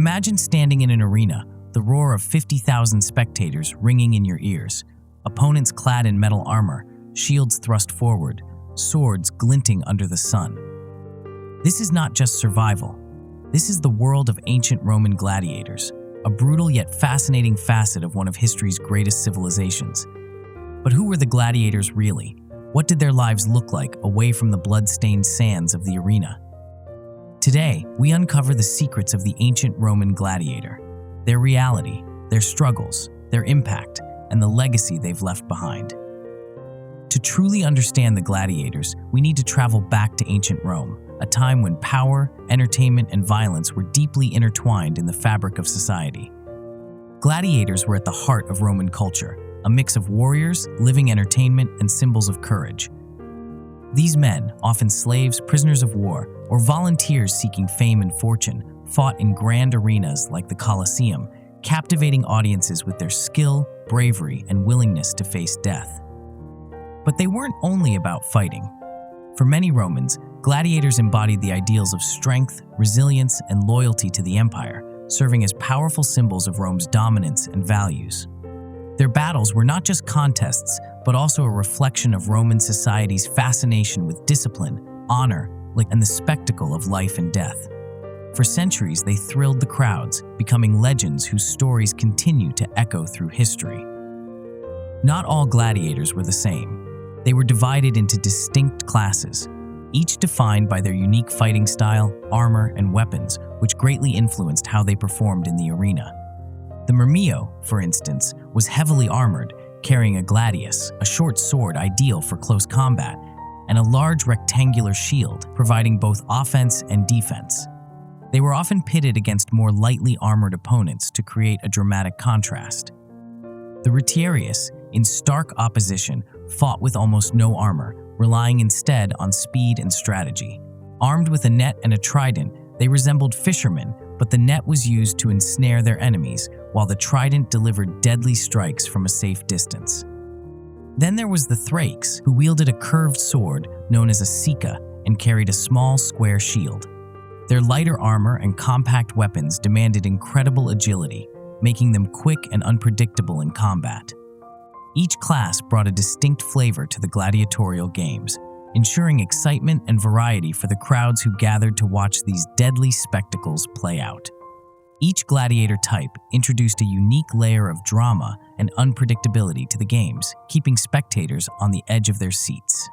Imagine standing in an arena, the roar of 50,000 spectators ringing in your ears, opponents clad in metal armor, shields thrust forward, swords glinting under the sun. This is not just survival. This is the world of ancient Roman gladiators, a brutal yet fascinating facet of one of history's greatest civilizations. But who were the gladiators really? What did their lives look like away from the blood-stained sands of the arena? Today, we uncover the secrets of the ancient Roman gladiator, their reality, their struggles, their impact, and the legacy they've left behind. To truly understand the gladiators, we need to travel back to ancient Rome, a time when power, entertainment, and violence were deeply intertwined in the fabric of society. Gladiators were at the heart of Roman culture, a mix of warriors, living entertainment, and symbols of courage. These men, often slaves, prisoners of war, or volunteers seeking fame and fortune, fought in grand arenas like the Colosseum, captivating audiences with their skill, bravery, and willingness to face death. But they weren't only about fighting. For many Romans, gladiators embodied the ideals of strength, resilience, and loyalty to the empire, serving as powerful symbols of Rome's dominance and values. Their battles were not just contests, but also a reflection of Roman society's fascination with discipline, honor, and the spectacle of life and death. For centuries, they thrilled the crowds, becoming legends whose stories continue to echo through history. Not all gladiators were the same. They were divided into distinct classes, each defined by their unique fighting style, armor, and weapons, which greatly influenced how they performed in the arena. The myrmio, for instance, was heavily armored, carrying a gladius, a short sword ideal for close combat, and a large rectangular shield, providing both offense and defense. They were often pitted against more lightly armored opponents to create a dramatic contrast. The retiarius, in stark opposition, fought with almost no armor, relying instead on speed and strategy. Armed with a net and a trident, they resembled fishermen, but the net was used to ensnare their enemies, while the trident delivered deadly strikes from a safe distance. Then there was the thrakes, who wielded a curved sword known as a sica and carried a small square shield. Their lighter armor and compact weapons demanded incredible agility, making them quick and unpredictable in combat. Each class brought a distinct flavor to the gladiatorial games, ensuring excitement and variety for the crowds who gathered to watch these deadly spectacles play out. Each gladiator type introduced a unique layer of drama and unpredictability to the games, keeping spectators on the edge of their seats.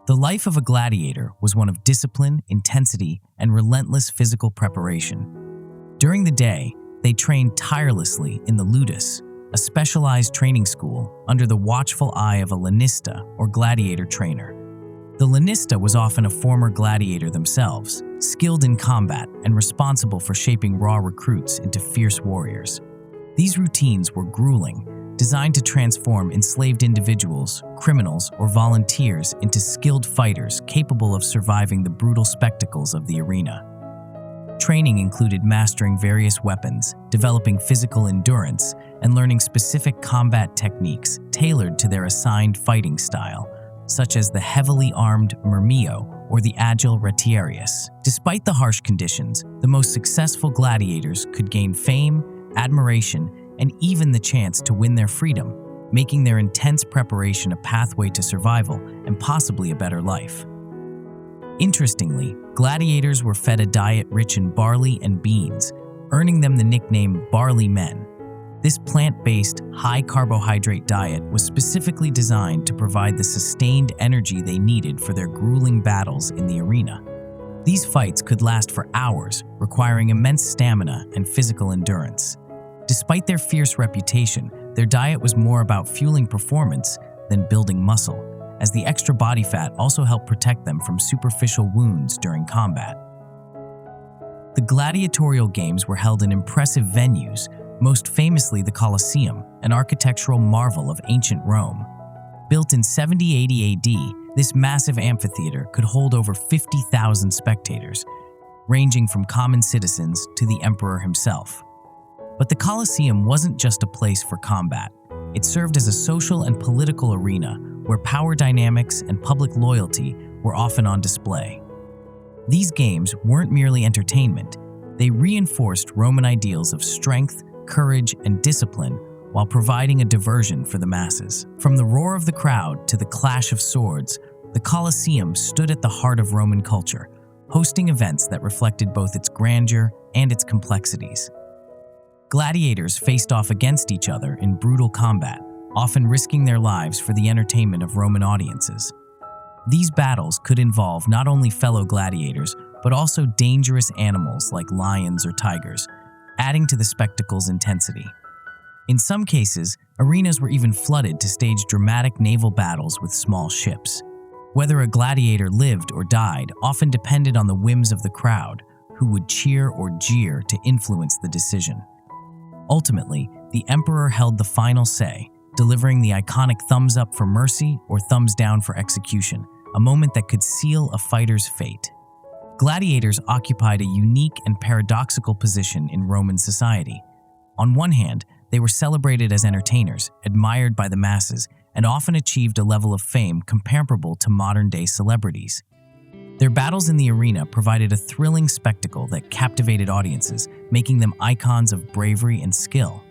The life of a gladiator was one of discipline, intensity, and relentless physical preparation. During the day, they trained tirelessly in the ludus, a specialized training school under the watchful eye of a lanista or gladiator trainer. The lanista was often a former gladiator themselves, skilled in combat and responsible for shaping raw recruits into fierce warriors. These routines were grueling, designed to transform enslaved individuals, criminals, or volunteers into skilled fighters capable of surviving the brutal spectacles of the arena. Training included mastering various weapons, developing physical endurance, and learning specific combat techniques tailored to their assigned fighting style, such as the heavily armed myrmio or the agile retiarius. Despite the harsh conditions, the most successful gladiators could gain fame, admiration, and even the chance to win their freedom, making their intense preparation a pathway to survival and possibly a better life. Interestingly, gladiators were fed a diet rich in barley and beans, earning them the nickname barley men. This plant-based, high-carbohydrate diet was specifically designed to provide the sustained energy they needed for their grueling battles in the arena. These fights could last for hours, requiring immense stamina and physical endurance. Despite their fierce reputation, their diet was more about fueling performance than building muscle, as the extra body fat also helped protect them from superficial wounds during combat. The gladiatorial games were held in impressive venues, most famously the Colosseum, an architectural marvel of ancient Rome. Built in 70–80 AD, this massive amphitheater could hold over 50,000 spectators, ranging from common citizens to the emperor himself. But the Colosseum wasn't just a place for combat. It served as a social and political arena where power dynamics and public loyalty were often on display. These games weren't merely entertainment. They reinforced Roman ideals of strength, courage, and discipline while providing a diversion for the masses. From the roar of the crowd to the clash of swords, the Colosseum stood at the heart of Roman culture, hosting events that reflected both its grandeur and its complexities. Gladiators faced off against each other in brutal combat, often risking their lives for the entertainment of Roman audiences. These battles could involve not only fellow gladiators, but also dangerous animals like lions or tigers, adding to the spectacle's intensity. In some cases, arenas were even flooded to stage dramatic naval battles with small ships. Whether a gladiator lived or died often depended on the whims of the crowd, who would cheer or jeer to influence the decision. Ultimately, the emperor held the final say, delivering the iconic thumbs up for mercy or thumbs down for execution, a moment that could seal a fighter's fate. Gladiators occupied a unique and paradoxical position in Roman society. On one hand, they were celebrated as entertainers, admired by the masses, and often achieved a level of fame comparable to modern-day celebrities. Their battles in the arena provided a thrilling spectacle that captivated audiences, making them icons of bravery and skill.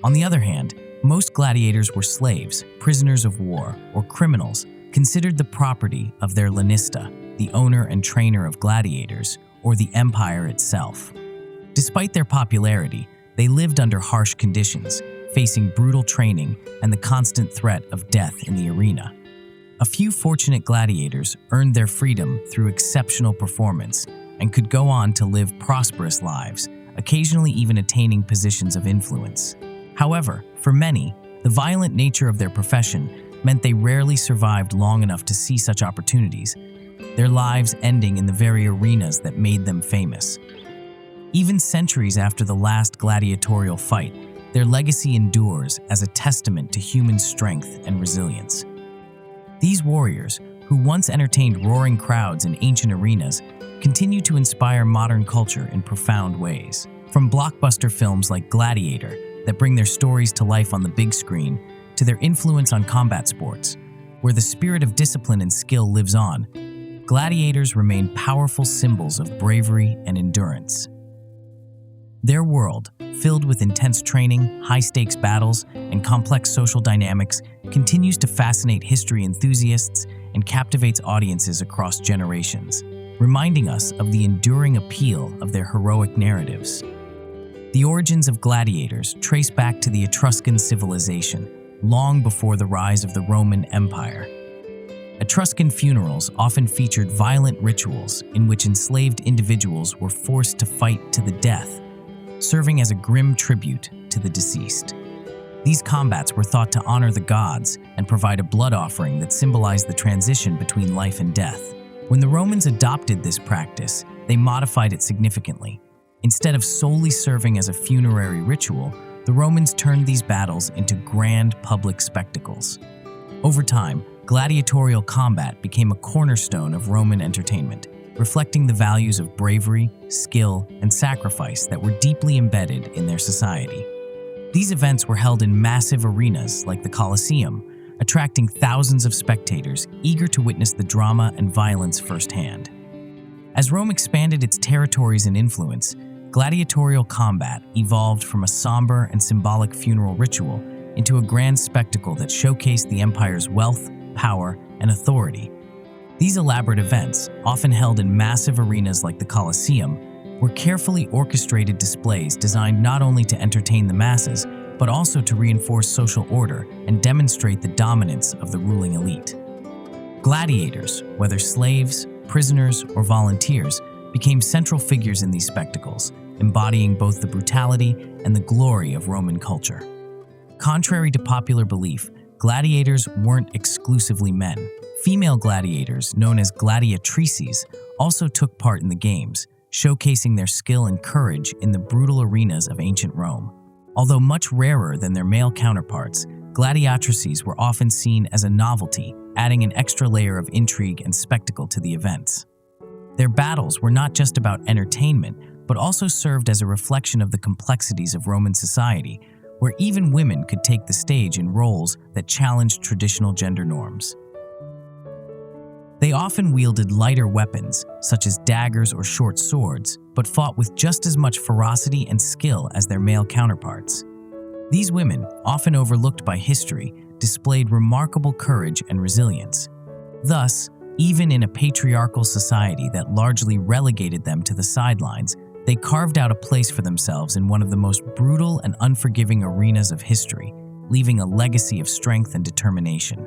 On the other hand, most gladiators were slaves, prisoners of war, or criminals, considered the property of their lanista, the owner and trainer of gladiators, or the empire itself. Despite their popularity, they lived under harsh conditions, facing brutal training and the constant threat of death in the arena. A few fortunate gladiators earned their freedom through exceptional performance and could go on to live prosperous lives, occasionally even attaining positions of influence. However, for many, the violent nature of their profession meant they rarely survived long enough to see such opportunities, their lives ending in the very arenas that made them famous. Even centuries after the last gladiatorial fight, their legacy endures as a testament to human strength and resilience. These warriors, who once entertained roaring crowds in ancient arenas, continue to inspire modern culture in profound ways. From blockbuster films like Gladiator that bring their stories to life on the big screen, to their influence on combat sports, where the spirit of discipline and skill lives on, gladiators remain powerful symbols of bravery and endurance. Their world, filled with intense training, high-stakes battles, and complex social dynamics, continues to fascinate history enthusiasts and captivates audiences across generations, reminding us of the enduring appeal of their heroic narratives. The origins of gladiators trace back to the Etruscan civilization, long before the rise of the Roman Empire. Etruscan funerals often featured violent rituals in which enslaved individuals were forced to fight to the death, serving as a grim tribute to the deceased. These combats were thought to honor the gods and provide a blood offering that symbolized the transition between life and death. When the Romans adopted this practice, they modified it significantly. Instead of solely serving as a funerary ritual, the Romans turned these battles into grand public spectacles. Over time, gladiatorial combat became a cornerstone of Roman entertainment, reflecting the values of bravery, skill, and sacrifice that were deeply embedded in their society. These events were held in massive arenas like the Colosseum, attracting thousands of spectators eager to witness the drama and violence firsthand. As Rome expanded its territories and influence, gladiatorial combat evolved from a somber and symbolic funeral ritual into a grand spectacle that showcased the empire's wealth, power, and authority. These elaborate events, often held in massive arenas like the Colosseum, were carefully orchestrated displays designed not only to entertain the masses, but also to reinforce social order and demonstrate the dominance of the ruling elite. Gladiators, whether slaves, prisoners, or volunteers, became central figures in these spectacles, embodying both the brutality and the glory of Roman culture. Contrary to popular belief, gladiators weren't exclusively men. Female gladiators, known as gladiatrices, also took part in the games, showcasing their skill and courage in the brutal arenas of ancient Rome. Although much rarer than their male counterparts, gladiatrices were often seen as a novelty, adding an extra layer of intrigue and spectacle to the events. Their battles were not just about entertainment, but also served as a reflection of the complexities of Roman society, where even women could take the stage in roles that challenged traditional gender norms. They often wielded lighter weapons, such as daggers or short swords, but fought with just as much ferocity and skill as their male counterparts. These women, often overlooked by history, displayed remarkable courage and resilience. Thus, even in a patriarchal society that largely relegated them to the sidelines, they carved out a place for themselves in one of the most brutal and unforgiving arenas of history, leaving a legacy of strength and determination.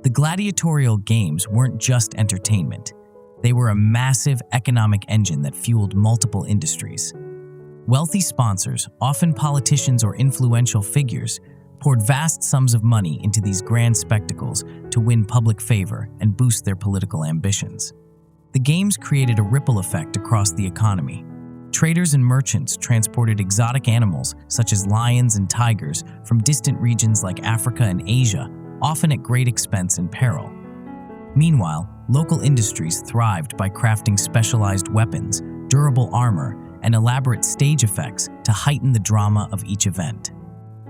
The gladiatorial games weren't just entertainment. They were a massive economic engine that fueled multiple industries. Wealthy sponsors, often politicians or influential figures, poured vast sums of money into these grand spectacles to win public favor and boost their political ambitions. The games created a ripple effect across the economy. Traders and merchants transported exotic animals such as lions and tigers from distant regions like Africa and Asia, often at great expense and peril. Meanwhile, local industries thrived by crafting specialized weapons, durable armor, and elaborate stage effects to heighten the drama of each event.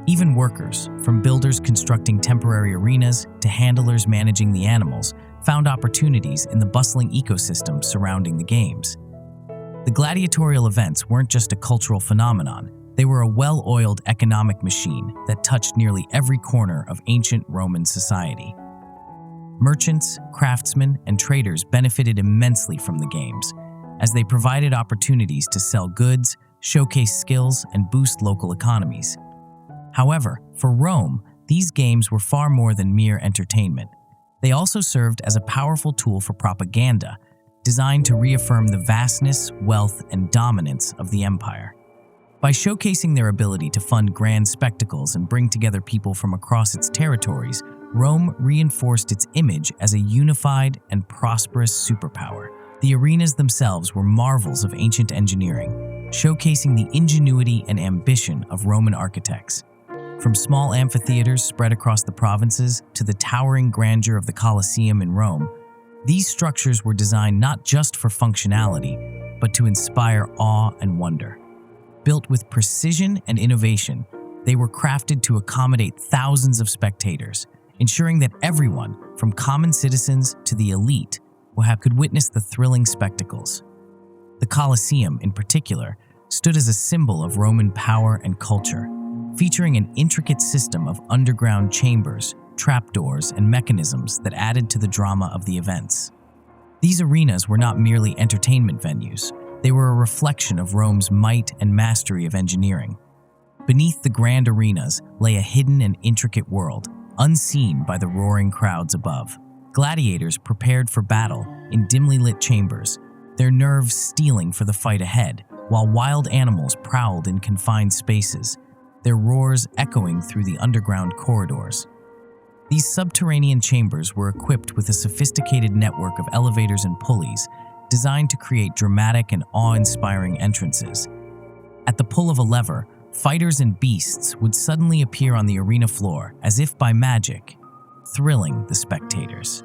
Even workers, from builders constructing temporary arenas to handlers managing the animals, found opportunities in the bustling ecosystem surrounding the games. The gladiatorial events weren't just a cultural phenomenon. They were a well-oiled economic machine that touched nearly every corner of ancient Roman society. Merchants, craftsmen, and traders benefited immensely from the games, as they provided opportunities to sell goods, showcase skills, and boost local economies. However, for Rome, these games were far more than mere entertainment. They also served as a powerful tool for propaganda, designed to reaffirm the vastness, wealth, and dominance of the empire. By showcasing their ability to fund grand spectacles and bring together people from across its territories, Rome reinforced its image as a unified and prosperous superpower. The arenas themselves were marvels of ancient engineering, showcasing the ingenuity and ambition of Roman architects. From small amphitheaters spread across the provinces to the towering grandeur of the Colosseum in Rome, these structures were designed not just for functionality, but to inspire awe and wonder. Built with precision and innovation, they were crafted to accommodate thousands of spectators, ensuring that everyone, from common citizens to the elite, could witness the thrilling spectacles. The Colosseum, in particular, stood as a symbol of Roman power and culture, featuring an intricate system of underground chambers, trapdoors, and mechanisms that added to the drama of the events. These arenas were not merely entertainment venues. They were a reflection of Rome's might and mastery of engineering. Beneath the grand arenas lay a hidden and intricate world, unseen by the roaring crowds above. Gladiators prepared for battle in dimly lit chambers, their nerves steeling for the fight ahead, while wild animals prowled in confined spaces, their roars echoing through the underground corridors. These subterranean chambers were equipped with a sophisticated network of elevators and pulleys, designed to create dramatic and awe-inspiring entrances. At the pull of a lever, fighters and beasts would suddenly appear on the arena floor as if by magic, thrilling the spectators.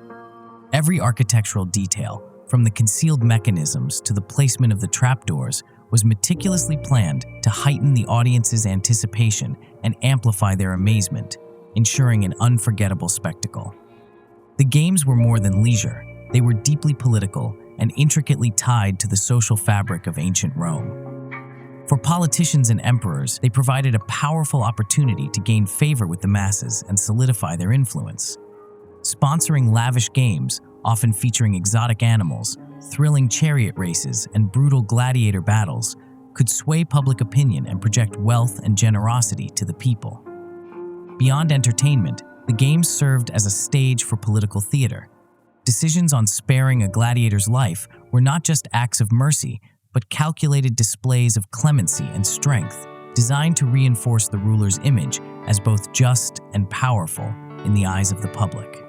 Every architectural detail, from the concealed mechanisms to the placement of the trapdoors, was meticulously planned to heighten the audience's anticipation and amplify their amazement, ensuring an unforgettable spectacle. The games were more than leisure. They were deeply political and intricately tied to the social fabric of ancient Rome. For politicians and emperors, they provided a powerful opportunity to gain favor with the masses and solidify their influence. Sponsoring lavish games, often featuring exotic animals, thrilling chariot races, and brutal gladiator battles, could sway public opinion and project wealth and generosity to the people. Beyond entertainment, the games served as a stage for political theater. Decisions on sparing a gladiator's life were not just acts of mercy, but calculated displays of clemency and strength, designed to reinforce the ruler's image as both just and powerful in the eyes of the public.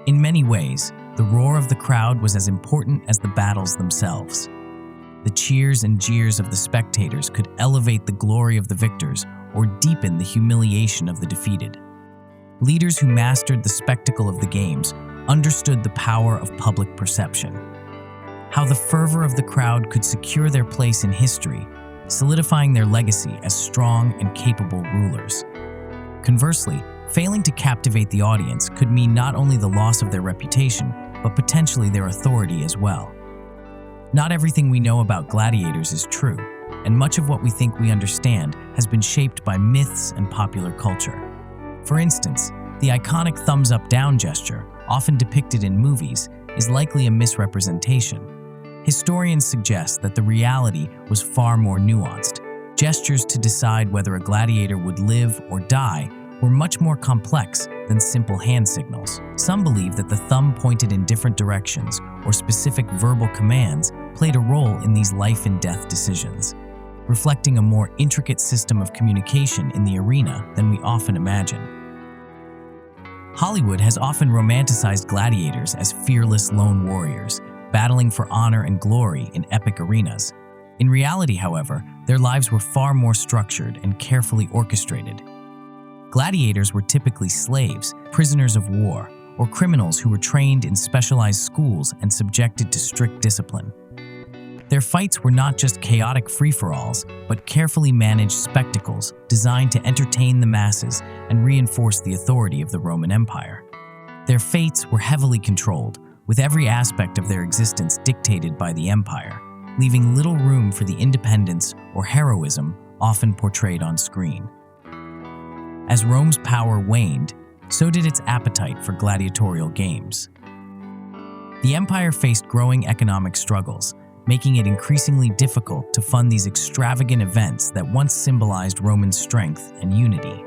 In many ways, the roar of the crowd was as important as the battles themselves. The cheers and jeers of the spectators could elevate the glory of the victors or deepen the humiliation of the defeated. Leaders who mastered the spectacle of the games understood the power of public perception, how the fervor of the crowd could secure their place in history, solidifying their legacy as strong and capable rulers. Conversely, failing to captivate the audience could mean not only the loss of their reputation, but potentially their authority as well. Not everything we know about gladiators is true, and much of what we think we understand has been shaped by myths and popular culture. For instance, the iconic thumbs-up-down gesture, often depicted in movies, is likely a misrepresentation. Historians suggest that the reality was far more nuanced. Gestures to decide whether a gladiator would live or die were much more complex than simple hand signals. Some believe that the thumb pointed in different directions or specific verbal commands played a role in these life-and-death decisions, reflecting a more intricate system of communication in the arena than we often imagine. Hollywood has often romanticized gladiators as fearless lone warriors, battling for honor and glory in epic arenas. In reality, however, their lives were far more structured and carefully orchestrated. Gladiators were typically slaves, prisoners of war, or criminals who were trained in specialized schools and subjected to strict discipline. Their fights were not just chaotic free-for-alls, but carefully managed spectacles designed to entertain the masses and reinforce the authority of the Roman Empire. Their fates were heavily controlled, with every aspect of their existence dictated by the empire, leaving little room for the independence or heroism often portrayed on screen. As Rome's power waned, so did its appetite for gladiatorial games. The empire faced growing economic struggles, making it increasingly difficult to fund these extravagant events that once symbolized Roman strength and unity.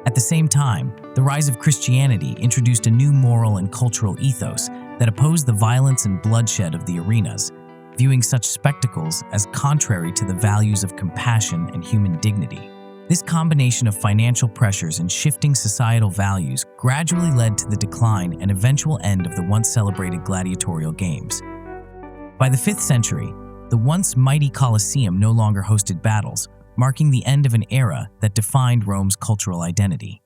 At the same time, the rise of Christianity introduced a new moral and cultural ethos that opposed the violence and bloodshed of the arenas, viewing such spectacles as contrary to the values of compassion and human dignity. This combination of financial pressures and shifting societal values gradually led to the decline and eventual end of the once celebrated gladiatorial games. By the 5th century, the once mighty Colosseum no longer hosted battles, marking the end of an era that defined Rome's cultural identity.